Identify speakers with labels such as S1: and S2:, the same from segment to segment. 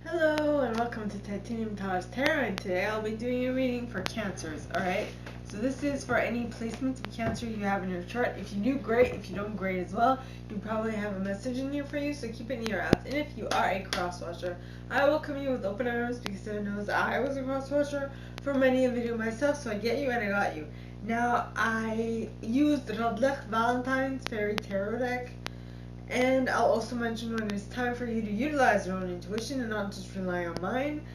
S1: Hello and welcome to Untitled Chapter, and today I'll be doing a reading for cancers, alright? So this is for any placement of cancer you have in your chart. If you do, great. If you don't, great as well. You probably have a message in here for you, so keep it in your eyes. And if you are a cross-watcher, I welcome you with open arms because I know I was a cross-watcher for many a video myself, so I get you and I got you. Now, I used Radleigh Valentine's Fairy Tarot deck. And I'll also mention when it's time for you to utilize your own intuition and not just rely on mine.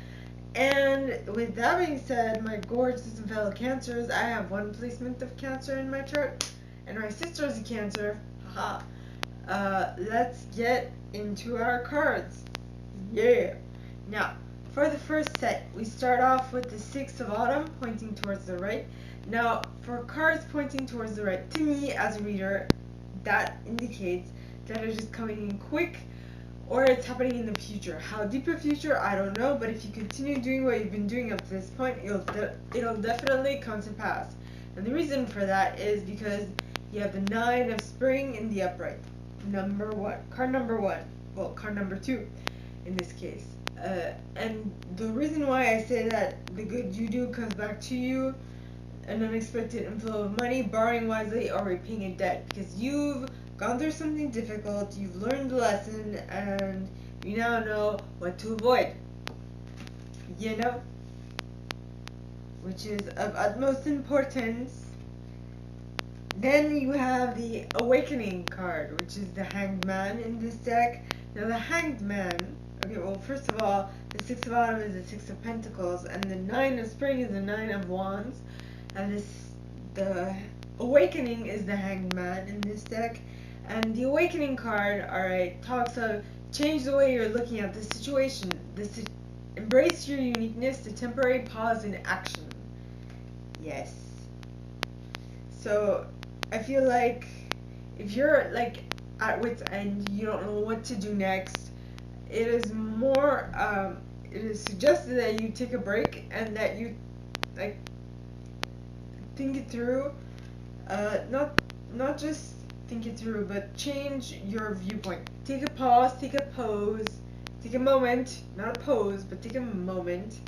S1: And with that being said, my gorgeous and fellow cancers, I have one placement of cancer in my chart, and my sister is a cancer. Haha. Let's get into our cards. Yeah. Now, for the first set, we start off with the Six of Autumn pointing towards the right. Now, for cards pointing towards the right, to me as a reader, that indicates that it is coming in quick or it's happening in the future. How deep a future, I don't know, but if you continue doing what you've been doing up to this point, it'll definitely come to pass. And the reason for that is because you have the Nine of Spring in the upright. Card number one. Well, card number two in this case. And the reason why I say that the good you do comes back to you, an unexpected inflow of money, borrowing wisely, or repaying a debt, because you've gone through something difficult, you've learned the lesson, and you now know what to avoid. You know? Which is of utmost importance. Then you have the Awakening card, which is the Hanged Man in this deck. Now the Hanged Man, okay, well first of all, the Six of Autumn is the Six of Pentacles, and the Nine of Spring is the Nine of Wands, and the Awakening is the Hanged Man in this deck. And the Awakening card, alright, talks of change the way you're looking at the situation. Embrace your uniqueness, the temporary pause in action. Yes. So, I feel like if you're like at wit's end, you don't know what to do next, it is suggested that you take a break and that you like think it through. Not just think it through, but change your viewpoint. Take a pause, take a pose, take a moment, not a pose, but take a moment.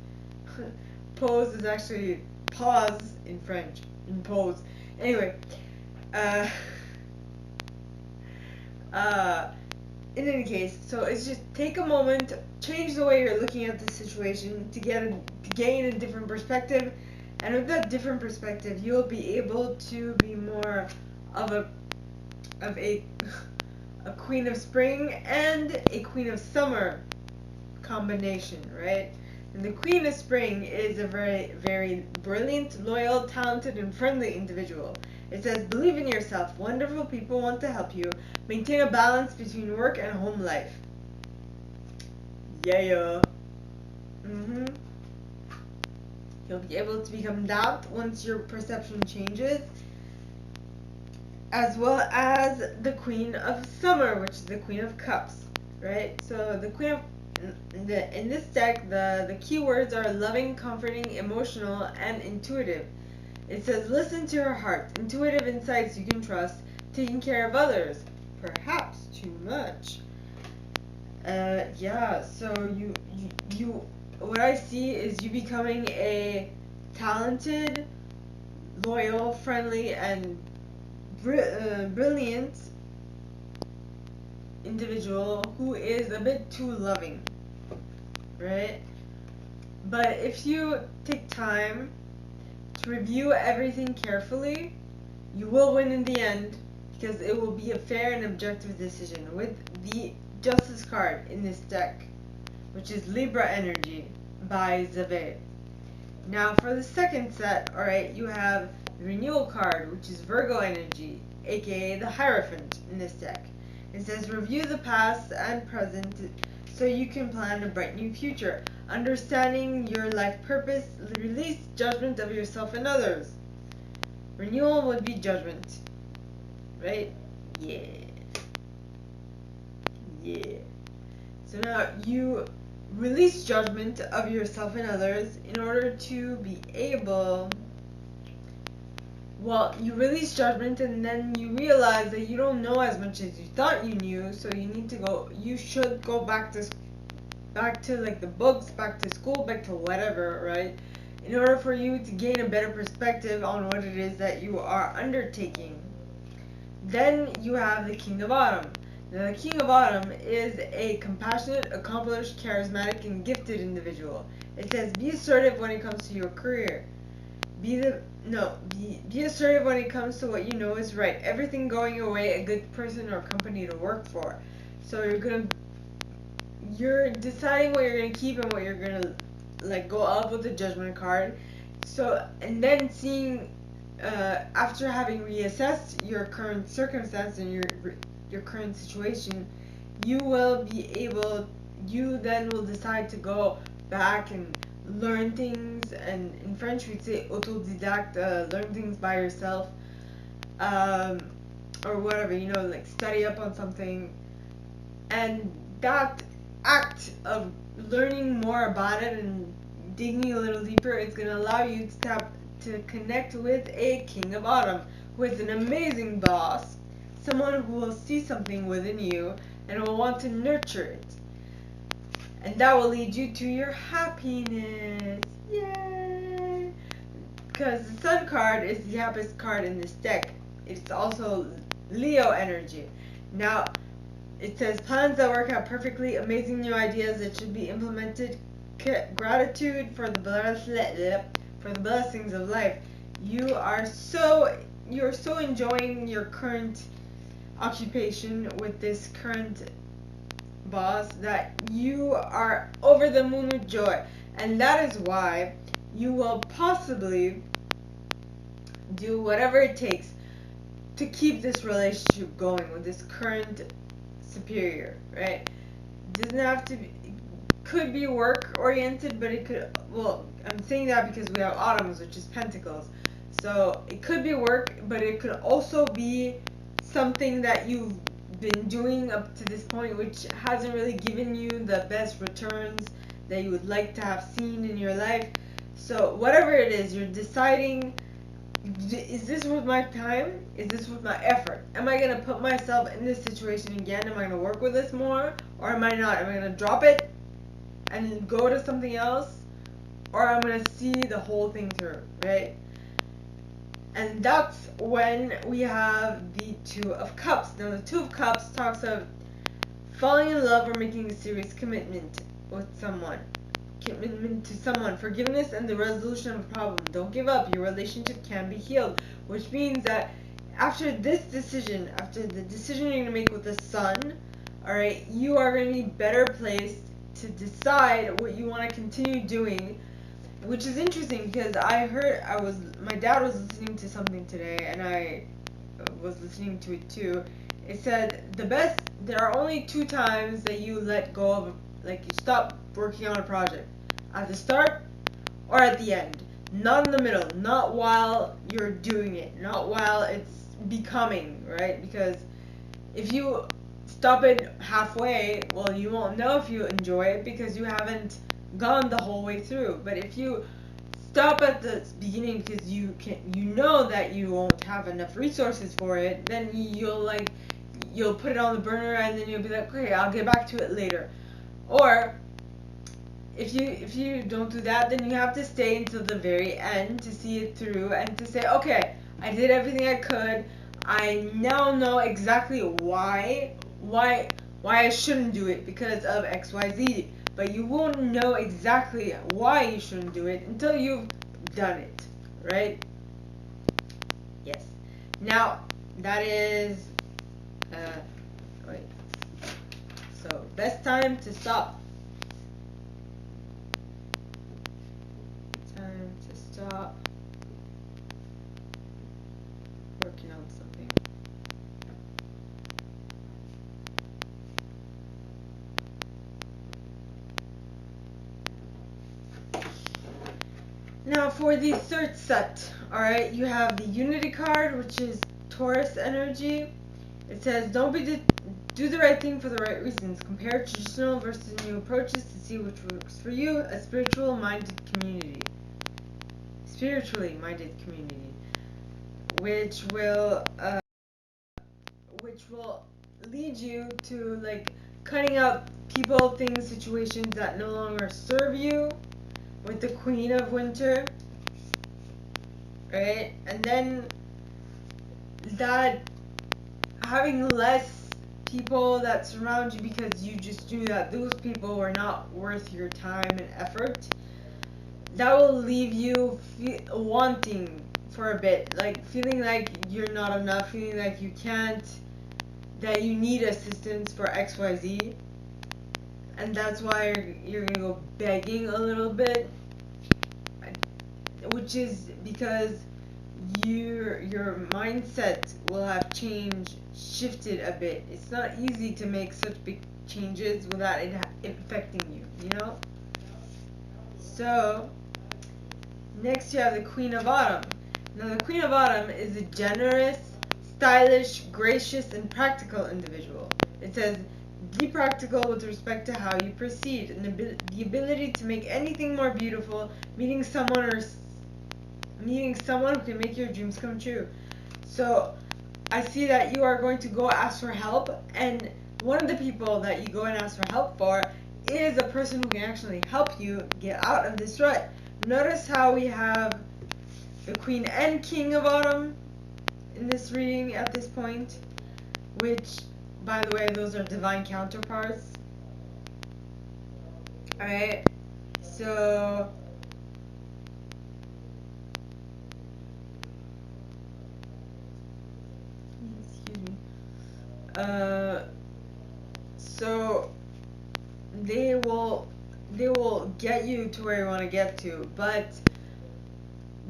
S1: Pose is actually pause in French, in pose. Anyway, in any case, so it's just take a moment, change the way you're looking at the situation to gain a different perspective, and with that different perspective, you'll be able to be more of a Queen of Spring and a Queen of Summer combination, right? And the Queen of Spring is a very, very brilliant, loyal, talented, and friendly individual. It says, believe in yourself. Wonderful people want to help you. Maintain a balance between work and home life. Yeah. You'll be able to become doubt once your perception changes. As well as the Queen of Summer, which is the Queen of Cups, right? So the Queen of in this deck, the keywords are loving, comforting, emotional, and intuitive. It says listen to your heart, intuitive insights you can trust, taking care of others, perhaps too much. Yeah. So you what I see is you becoming a talented, loyal, friendly, and brilliant individual who is a bit too loving, right? But if you take time to review everything carefully, you will win in the end, because it will be a fair and objective decision with the Justice card in this deck, which is Libra Energy by Zave. Now for the second set, alright, you have the Renewal card, which is Virgo Energy, aka the Hierophant in this deck. It says review the past and present so you can plan a bright new future. Understanding your life purpose, release judgment of yourself and others. Renewal would be judgment, right? Yeah. So now you release judgment of yourself and others in order to be able, well, you release judgment and then you realize that you don't know as much as you thought you knew, so you should go back to back to like the books, back to school, back to whatever, right? In order for you to gain a better perspective on what it is that you are undertaking. Then you have the King of Autumn. Now, the King of Autumn is a compassionate, accomplished, charismatic, and gifted individual. It says, be assertive when it comes to your career. Be assertive when it comes to what you know is right. Everything going your way, a good person or company to work for. So you're deciding what you're gonna keep and what you're gonna let go of with the Judgment card. So, and then seeing, after having reassessed your current circumstance and your current situation, you then will decide to go back and learn things, and in French we'd say autodidacte, learn things by yourself, or whatever, like study up on something. And that act of learning more about it and digging a little deeper is going to allow you to connect with a King of Autumn, who is an amazing boss, someone who will see something within you and will want to nurture it. And that will lead you to your happiness. Yay! Because the Sun card is the happiest card in this deck. It's also Leo energy. Now, it says plans that work out perfectly, amazing new ideas that should be implemented, gratitude for the blessings of life. You're so enjoying your current occupation with this current boss that you are over the moon with joy, and that is why you will possibly do whatever it takes to keep this relationship going with this current superior, right? Doesn't have to be, could be work oriented, but it could, well, I'm saying that because we have Autumns, which is Pentacles, so it could be work, but it could also be something that you've been doing up to this point which hasn't really given you the best returns that you would like to have seen in your life. So whatever it is, you're deciding, is this worth my time? Is this worth my effort? Am I going to put myself in this situation again? Am I going to work with this more? Or am I not? Am I going to drop it and go to something else? Or am I going to see the whole thing through, right? And that's when we have the Two of Cups. Now, the Two of Cups talks of falling in love or making a serious commitment with someone. Commitment to someone. Forgiveness and the resolution of a problem. Don't give up. Your relationship can be healed. Which means that after this decision, after the decision you're going to make with the Sun, alright, you are going to be better placed decide what you want to continue doing, which is interesting because my dad was listening to something today and I was listening to it too. It said there are only 2 times that you let go of, like you stop working on a project. At the start or at the end. Not in the middle. Not while you're doing it. Not while it's becoming, right? Because if you stop it halfway, well, you won't know if you enjoy it because you haven't gone the whole way through. But if you stop at the beginning because you know that you won't have enough resources for it, then you'll put it on the burner and then you'll be like, okay, I'll get back to it later. Or if you don't do that, then you have to stay until the very end to see it through and to say, okay, I did everything I could. I now know exactly why I shouldn't do it because of XYZ. But you won't know exactly why you shouldn't do it until you've done it, right? Yes. Now, that is, so best time to stop. Time to stop working on something. Now for the third set, alright, you have the Unity card, which is Taurus energy. It says, do the right thing for the right reasons. Compare traditional versus new approaches to see which works for you. A spiritually minded community, which will lead you to like cutting out people, things, situations that no longer serve you with the Queen of Winter, right? And then that having less people that surround you because you just knew that those people were not worth your time and effort, that will leave you wanting for a bit, like feeling like you're not enough, feeling like you can't, that you need assistance for XYZ, and that's why you're gonna go begging a little bit, which is because your mindset will have shifted a bit. It's not easy to make such big changes without it affecting you, you know? So, next you have the Queen of Autumn. Now the Queen of Autumn is a generous, stylish, gracious, and practical individual. It says, be practical with respect to how you proceed, and the ability to make anything more beautiful, meeting someone who can make your dreams come true. So I see that you are going to go ask for help, and one of the people that you go and ask for help for is a person who can actually help you get out of this rut. Notice how we have the Queen and King of Autumn in this reading at this point, which, by the way, those are divine counterparts. Alright, so so they will get you to where you want to get to, but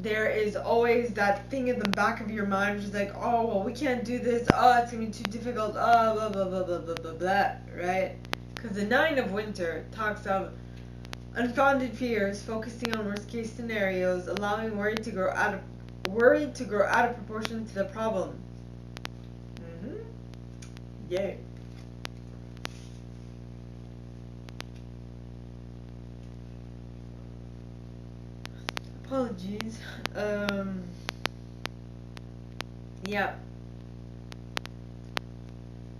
S1: there is always that thing in the back of your mind which is like, oh, well, we can't do this, oh, it's gonna be too difficult, oh, blah blah blah blah blah blah blah, right? Because the Nine of Winter talks of unfounded fears, focusing on worst case scenarios, allowing worry to grow out of proportion to the problem. Yay. Apologies. Yeah.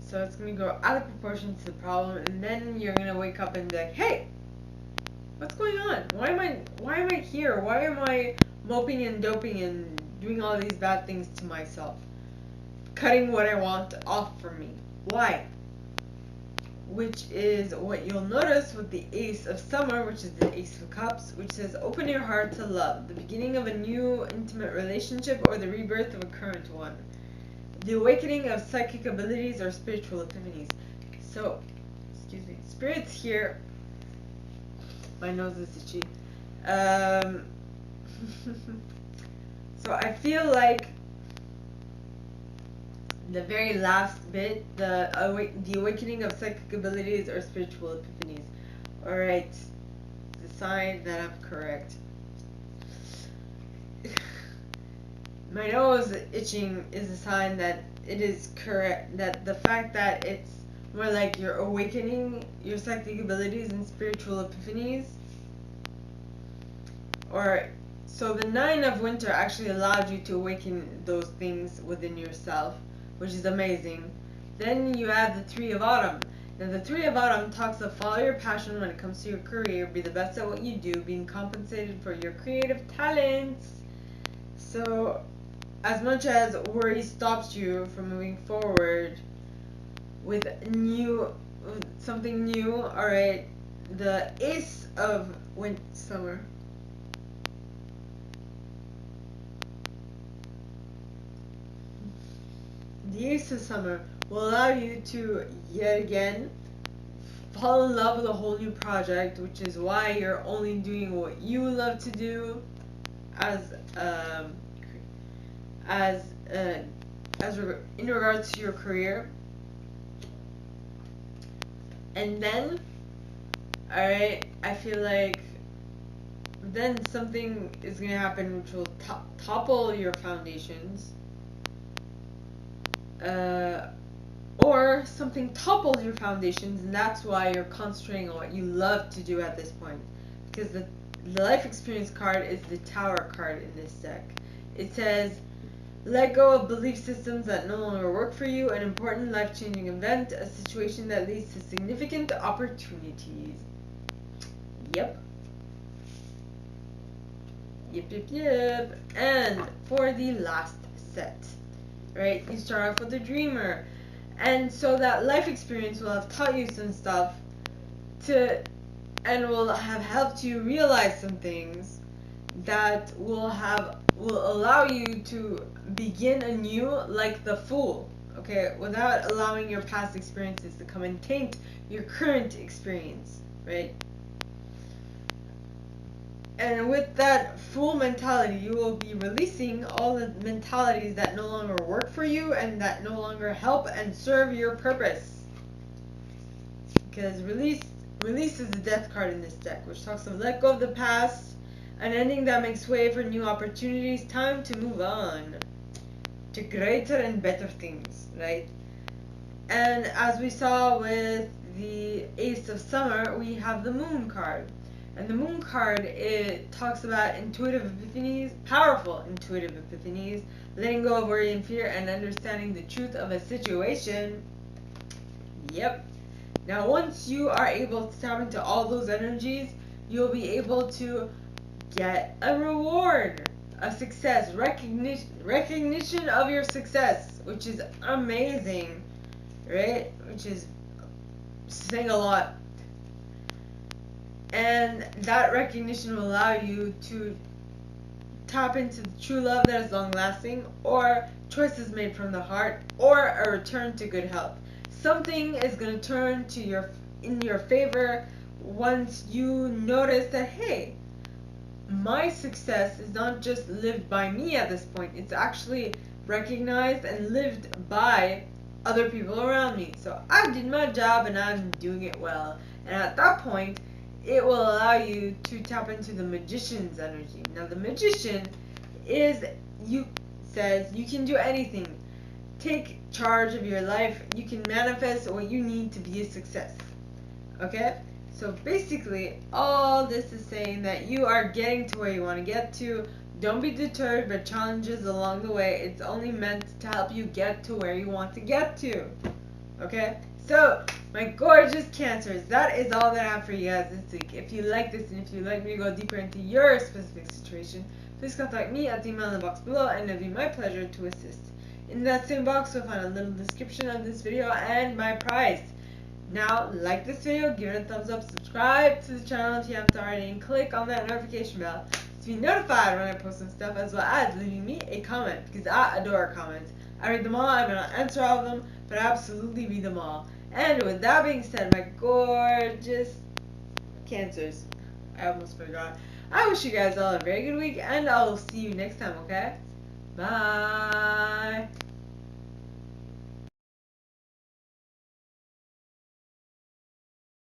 S1: So it's gonna go out of proportion to the problem, and then you're gonna wake up and be like, hey, what's going on? Why am I here? Why am I moping and doping and doing all these bad things to myself? Cutting what I want off from me. Why? Which is what you'll notice with the Ace of Summer, which is the Ace of Cups, which says, open your heart to love, the beginning of a new intimate relationship or the rebirth of a current one. The awakening of psychic abilities or spiritual epiphanies. So, excuse me, spirits here, my nose is itchy. So I feel like the very last bit, the awakening of psychic abilities or spiritual epiphanies. Alright, the sign that I'm correct. My nose itching is a sign that it is correct, that the fact that it's more like you're awakening your psychic abilities and spiritual epiphanies. Or, so the Nine of Winter actually allowed you to awaken those things within yourself, which is amazing. Then you have the Three of Autumn. Now the Three of Autumn talks of follow your passion when it comes to your career, be the best at what you do, being compensated for your creative talents. So as much as worry stops you from moving forward with something new, alright, the Ace of Summer. The Ace of Summer will allow you to, yet again, fall in love with a whole new project, which is why you're only doing what you love to do in regards to your career. And then, alright, I feel like then something is going to happen which will topple your foundations. Or something topples your foundations, and that's why you're concentrating on what you love to do at this point. Because the life experience card is the Tower card in this deck. It says, Let go of belief systems that no longer work for you. An important life-changing event, a situation that leads to significant opportunities. Yep. Yep. And for the last set, right? You start off with the dreamer. And so that life experience will have taught you some stuff and will have helped you realize some things that will allow you to begin anew like the Fool, okay, without allowing your past experiences to come and taint your current experience, right? And with that Fool mentality, you will be releasing all the mentalities that no longer work for you and that no longer help and serve your purpose. Because release is the death card in this deck, which talks of let go of the past, an ending that makes way for new opportunities, time to move on to greater and better things, right? And as we saw with the Ace of Summer, we have the Moon card. And the Moon card, it talks about intuitive epiphanies, powerful intuitive epiphanies, letting go of worry and fear, and understanding the truth of a situation. Yep. Now, once you are able to tap into all those energies, you'll be able to get a reward, a success, recognition of your success, which is amazing, right? Which is saying a lot. And that recognition will allow you to tap into the true love that is long lasting, or choices made from the heart, or a return to good health. Something is going to turn in your favor once you notice that, hey, my success is not just lived by me at this point, it's actually recognized and lived by other people around me. So I did my job and I'm doing it well. And at that point, it will allow you to tap into the Magician's energy. Now the Magician says you can do anything. Take charge of your life. You can manifest what you need to be a success. Okay? So basically, all this is saying that you are getting to where you want to get to. Don't be deterred by challenges along the way. It's only meant to help you get to where you want to get to. Okay? So, my gorgeous Cancers, that is all that I have for you guys this week. If you like this and if you'd like me to go deeper into your specific situation, please contact me at the email in the box below and it'll be my pleasure to assist. In that same box, you'll find a little description of this video and my price. Now, like this video, give it a thumbs up, subscribe to the channel if you haven't already, and click on that notification bell to be notified when I post some stuff, as well as leaving me a comment, because I adore comments. I read them all, I may not answer all of them, but I absolutely read them all. And with that being said, my gorgeous Cancers, I almost forgot. I wish you guys all a very good week, and I will see you next time, okay? Bye!